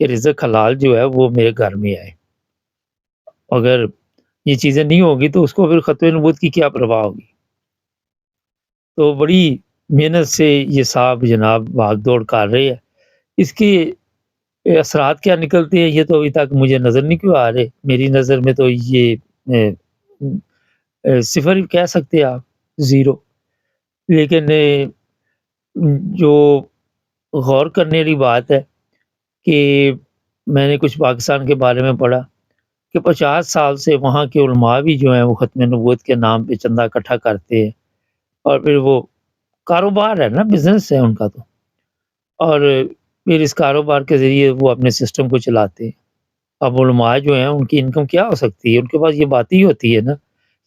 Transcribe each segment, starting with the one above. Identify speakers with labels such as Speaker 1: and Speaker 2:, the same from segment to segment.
Speaker 1: کہ رزق حلال جو ہے وہ میرے گھر میں آئے۔ اگر یہ چیزیں نہیں ہوگی تو اس کو پھر ختم نبوت کی کیا پرواہ ہوگی؟ تو بڑی محنت سے یہ صاحب جناب بھاگ دوڑ کر رہے ہیں۔ اس کے اثرات کیا نکلتے ہیں یہ تو ابھی تک مجھے نظر نہیں کیوں آ رہے۔ میری نظر میں تو یہ صفر ہی کہہ سکتے ہیں آپ، زیرو۔ لیکن جو غور کرنے والی بات ہے کہ میں نے کچھ پاکستان کے بارے میں پڑھا کہ 50 سال سے وہاں کے علماء بھی جو ہیں وہ ختم نبوت کے نام پہ چندہ اکٹھا کرتے ہیں، اور پھر وہ کاروبار ہے نا، بزنس ہے ان کا تو، اور پھر اس کاروبار کے ذریعے وہ اپنے سسٹم کو چلاتے ہیں۔ اب علماء جو ہیں ان کی انکم کیا ہو سکتی ہے؟ ان کے پاس یہ بات ہی ہوتی ہے نا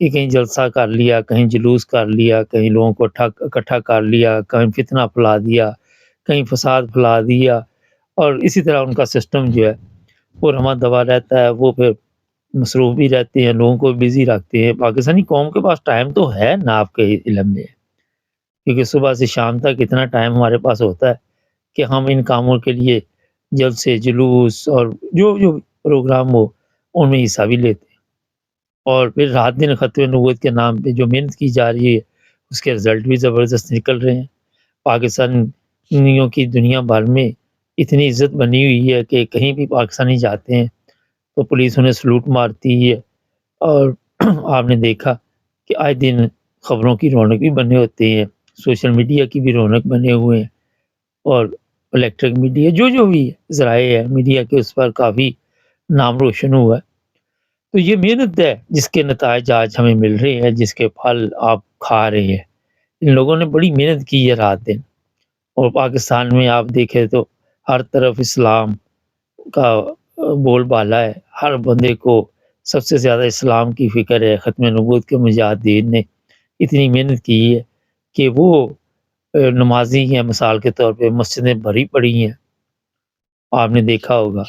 Speaker 1: کہ کہیں جلسہ کر لیا، کہیں جلوس کر لیا، کہیں لوگوں کو اکٹھا کر لیا، کہیں فتنہ پھیلا دیا، کہیں فساد پھیلا دیا، اور اسی طرح ان کا سسٹم جو ہے وہ رواں دوا رہتا ہے۔ وہ پھر مصروف بھی رہتے ہیں، لوگوں کو بزی رکھتے ہیں۔ پاکستانی قوم کے پاس ٹائم تو ہے نا، آپ کے علم میں، کیونکہ صبح سے شام تک اتنا ٹائم ہمارے پاس ہوتا ہے کہ ہم ان کاموں کے لیے جلسے، جلوس اور جو جو پروگرام ہو ان میں حصہ بھی لیتے ہیں، اور پھر رات دن ختم نبوت کے نام پہ جو محنت کی جا رہی ہے اس کے رزلٹ بھی زبردست نکل رہے ہیں۔ پاکستانیوں کی دنیا بھر میں اتنی عزت بنی ہوئی ہے کہ کہیں بھی پاکستانی جاتے ہیں تو پولیس انہیں سلوٹ مارتی ہے، اور آپ نے دیکھا کہ آئے دن خبروں کی رونق بھی بنے ہوتے ہیں، سوشل میڈیا کی بھی رونق بنے ہوئے ہیں، اور الیکٹرک میڈیا جو جو بھی ذرائع ہے میڈیا کے اس پر کافی نام روشن ہوا ہے۔ تو یہ محنت ہے جس کے نتائج آج ہمیں مل رہے ہیں، جس کے پھل آپ کھا رہے ہیں۔ ان لوگوں نے بڑی محنت کی ہے رات دن، اور پاکستان میں آپ دیکھیں تو ہر طرف اسلام کا بول بالا ہے، ہر بندے کو سب سے زیادہ اسلام کی فکر ہے۔ ختم نبوت کے مجاہدین نے اتنی محنت کی ہے کہ وہ نمازی ہیں، مثال کے طور پہ مسجدیں بھری پڑی ہیں۔ آپ نے دیکھا ہوگا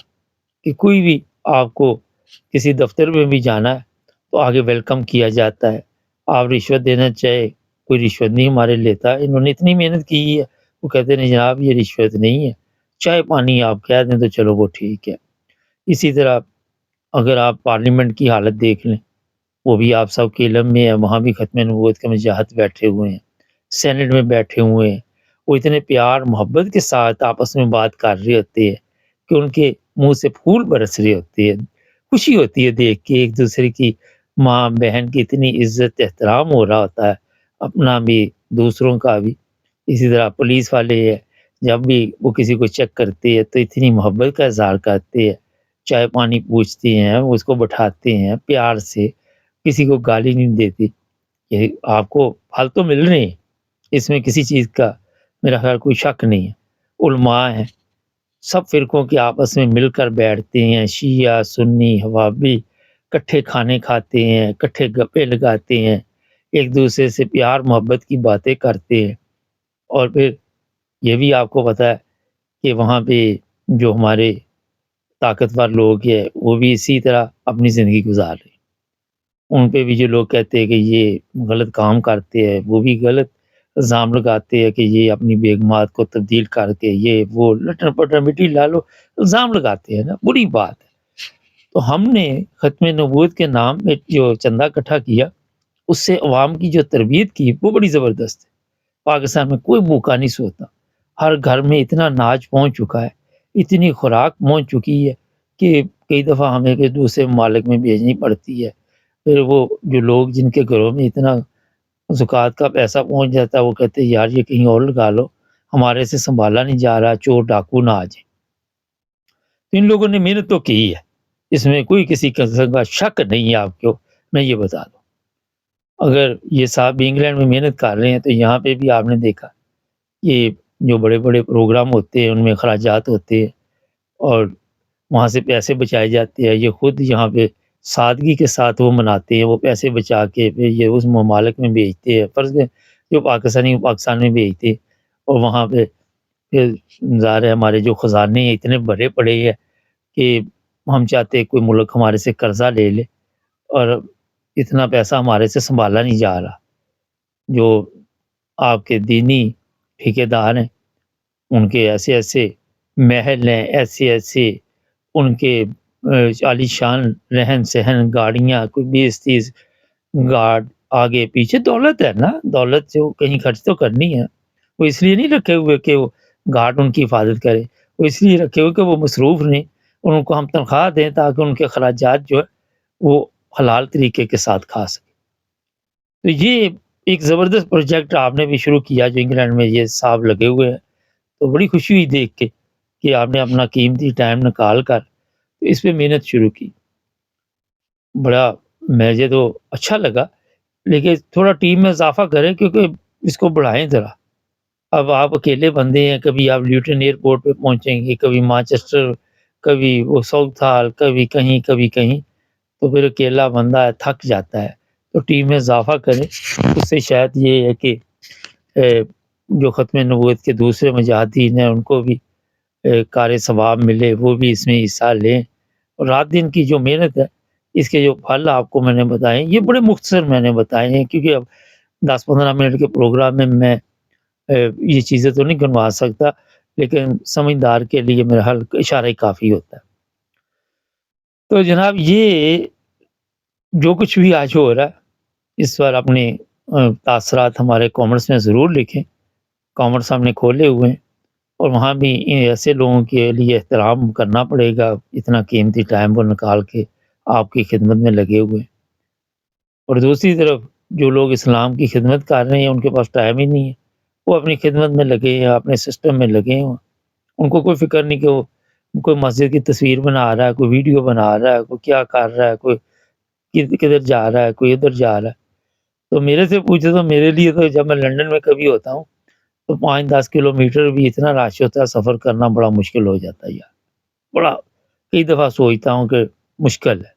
Speaker 1: کہ کوئی بھی آپ کو کسی دفتر میں بھی جانا ہے تو آگے ویلکم کیا جاتا ہے، آپ رشوت دینا چاہے کوئی رشوت نہیں ہمارے لیتا۔ انہوں نے اتنی محنت کی ہے، وہ کہتے ہیں جناب یہ رشوت نہیں ہے، چائے پانی آپ کہہ دیں تو چلو وہ ٹھیک ہے۔ اسی طرح اگر آپ پارلیمنٹ کی حالت دیکھ لیں، وہ بھی آپ سب کے علم میں ہے، وہاں بھی ختم نبوت کے مجاہد بیٹھے ہوئے ہیں، سینٹ میں بیٹھے ہوئے ہیں۔ وہ اتنے پیار محبت کے ساتھ آپس میں بات کر رہے ہوتے ہیں کہ ان کے منہ سے پھول برس رہے ہوتے ہیں۔ خوشی ہوتی ہے دیکھ کے ایک دوسرے کی ماں بہن کی اتنی عزت احترام ہو رہا ہوتا ہے، اپنا بھی دوسروں کا بھی۔ اسی طرح پولیس والے ہیں، جب بھی وہ کسی کو چیک کرتے ہیں تو اتنی محبت کا اظہار کرتے ہیں، چائے پانی پوچھتے ہیں، اس کو بٹھاتے ہیں پیار سے، کسی کو گالی نہیں دیتی۔ یہ آپ کو پھل تو مل رہے ہیں، اس میں کسی چیز کا میرا خیال کوئی شک نہیں ہے۔ علماء ہیں، سب فرقوں کے آپس میں مل کر بیٹھتے ہیں، شیعہ سنی وہابی، کٹھے کھانے کھاتے ہیں، کٹھے گپے لگاتے ہیں، ایک دوسرے سے پیار محبت کی باتیں کرتے ہیں۔ اور پھر یہ بھی آپ کو پتہ ہے کہ وہاں پہ جو ہمارے طاقتور لوگ ہیں وہ بھی اسی طرح اپنی زندگی گزار رہے ہیں۔ ان پہ بھی جو لوگ کہتے ہیں کہ یہ غلط کام کرتے ہیں، وہ بھی غلط الزام لگاتے ہیں کہ یہ اپنی بیگمات کو تبدیل کر کے یہ وہ لٹر پٹر مٹی لالو الزام لگاتے ہیں نا، بری بات ہے۔ تو ہم نے ختم نبوت کے نام میں جو چندہ اکٹھا کیا، اس سے عوام کی جو تربیت کی وہ بڑی زبردست ہے۔ پاکستان میں کوئی بھوکا نہیں سوتا، ہر گھر میں اتنا ناج پہنچ چکا ہے، اتنی خوراک پہنچ چکی ہے کہ کئی دفعہ ہمیں کہ دوسرے ممالک میں بھیجنی پڑتی ہے۔ پھر وہ جو لوگ جن کے گھروں میں اتنا زکوٰۃ کا پیسہ پہنچ جاتا ہے وہ کہتے ہیں یار یہ کہیں اور لگا لو، ہمارے سے سنبھالا نہیں جا رہا، چور ڈاکو نہ آ جائیں۔ تو ان لوگوں نے محنت تو کی ہے، اس میں کوئی کسی قسم کا شک نہیں ہے آپ کو، میں یہ بتا دوں۔ اگر یہ صاحب انگلینڈ میں محنت کر رہے ہیں تو یہاں پہ بھی آپ نے دیکھا یہ جو بڑے بڑے پروگرام ہوتے ہیں ان میں اخراجات ہوتے ہیں اور وہاں سے پیسے بچائے جاتے ہیں، یہ خود یہاں پہ سادگی کے ساتھ وہ مناتے ہیں، وہ پیسے بچا کے پھر یہ اس ممالک میں بھیجتے ہیں، فرض ہے جو پاکستانی پاکستان میں بھیجتے ہیں، اور وہاں پہ پھر ظاہر ہے ہمارے جو خزانے ہیں اتنے بھرے پڑے ہیں کہ ہم چاہتے ہیں کوئی ملک ہمارے سے قرضہ لے لے، اور اتنا پیسہ ہمارے سے سنبھالا نہیں جا رہا۔ جو آپ کے دینی ٹھیکیدار ہیں ان کے ایسے ایسے محل ہیں، ایسے ایسے ان کے عالیشان رہن-سہن، گاڑیاں، کوئی 20-30 گارڈ آگے پیچھے، دولت ہے نا، دولت جو کہیں خرچ تو کرنی ہے۔ وہ اس لیے نہیں رکھے ہوئے کہ وہ گارڈ ان کی حفاظت کرے، وہ اس لیے رکھے ہوئے کہ وہ مصروف رہیں اور ان کو ہم تنخواہ دیں تاکہ ان کے اخراجات جو ہے وہ حلال طریقے کے ساتھ کھا سکیں۔ تو یہ ایک زبردست پروجیکٹ آپ نے بھی شروع کیا جو انگلینڈ میں یہ صاحب لگے ہوئے ہیں، تو بڑی خوشی ہوئی دیکھ کے کہ آپ نے اپنا قیمتی ٹائم نکال کر اس پہ محنت شروع کی۔ بڑا مجھے تو اچھا لگا، لیکن تھوڑا ٹیم میں اضافہ کریں کیونکہ اس کو بڑھائیں ذرا۔ اب آپ اکیلے بندے ہیں، کبھی آپ لیوٹن ایئرپورٹ پہ پہنچیں گے، کبھی مانچسٹر، کبھی وہ ساؤتھ ہال، کبھی کہیں کبھی کہیں، تو پھر اکیلا بندہ ہے، تھک جاتا ہے۔ تو ٹیم میں اضافہ کریں، اس سے شاید یہ ہے کہ جو ختم نبوت کے دوسرے مجاہدین ہیں ان کو بھی کار ثواب ملے، وہ بھی اس میں حصہ لیں۔ اور رات دن کی جو محنت ہے، اس کے جو پھل آپ کو میں نے بتائے، یہ بڑے مختصر میں نے بتائے ہیں کیونکہ اب 10-15 منٹ کے پروگرام میں یہ چیزیں تو نہیں گنوا سکتا، لیکن سمجھدار کے لیے میرا حل اشارہ ہی کافی ہوتا ہے۔ تو جناب یہ جو کچھ بھی آج ہو رہا ہے، اس پر اپنے تاثرات ہمارے کامنٹس میں ضرور لکھیں۔ کامنٹس ہم نے کھولے ہوئے ہیں اور وہاں بھی ایسے لوگوں کے لیے احترام کرنا پڑے گا، اتنا قیمتی ٹائم کو نکال کے آپ کی خدمت میں لگے ہوئے ہیں۔ اور دوسری طرف جو لوگ اسلام کی خدمت کر رہے ہیں ان کے پاس ٹائم ہی نہیں ہے، وہ اپنی خدمت میں لگے ہیں، اپنے سسٹم میں لگے ہیں، ان کو کوئی فکر نہیں کہ وہ کوئی مسجد کی تصویر بنا رہا ہے، کوئی ویڈیو بنا رہا ہے، کوئی کیا کر رہا ہے، کوئی کدھر جا رہا ہے، کوئی ادھر جا رہا ہے۔ تو میرے سے پوچھے تو میرے لیے تو جب میں لندن میں کبھی ہوتا ہوں تو 5-10 کلومیٹر بھی اتنا رش ہوتا ہے، سفر کرنا بڑا مشکل ہو جاتا ہے یار، بڑا کئی دفعہ سوچتا ہوں کہ مشکل ہے۔